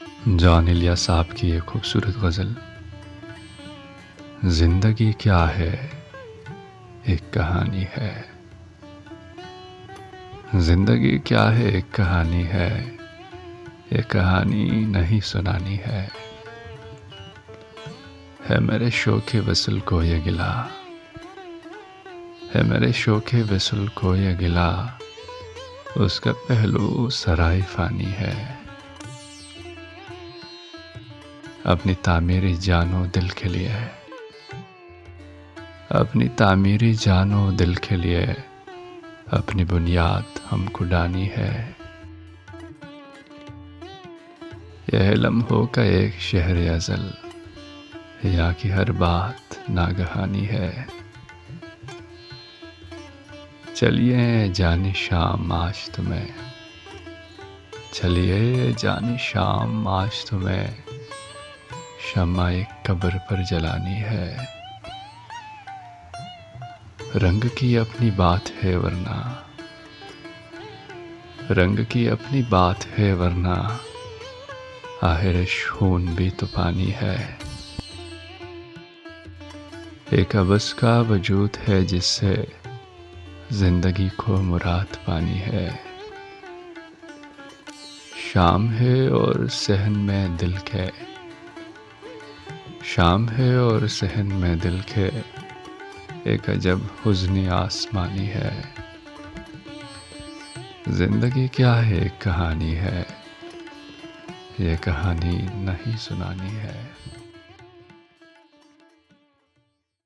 John इलिया साहब की एक खूबसूरत गज़ल। जिंदगी क्या है, एक कहानी है। जिंदगी क्या है, एक कहानी है। ये कहानी नहीं सुनानी है मेरे शौक़े वसल को ये गिला। है मेरे शौक़े वसल को ये गिला। उसका पहलू सराय फ़ानी है। अपनी तामीरी जानो दिल के लिए, अपनी तामीरी जानो दिल के लिए, अपनी बुनियाद हमको डानी है। यह लम्हों का एक शहर अज़ल, यहाँ की हर बात नागहानी है। चलिए जानी शाम आज तुम्हें, चलिए जानी शाम आज तुम्हें, शम्मा एक कब्र पर जलानी है। रंग की अपनी बात है वरना, रंग की अपनी बात है वरना, आखिर खून भी तो पानी है। एक अबस का वजूद है जिससे जिंदगी को मुराद पानी है। शाम है और सहन में दिल के, शाम है और सहन में दिल के, एक अजब हुज़्न आसमानी है। जिंदगी क्या है, एक कहानी है। ये कहानी नहीं सुनानी है।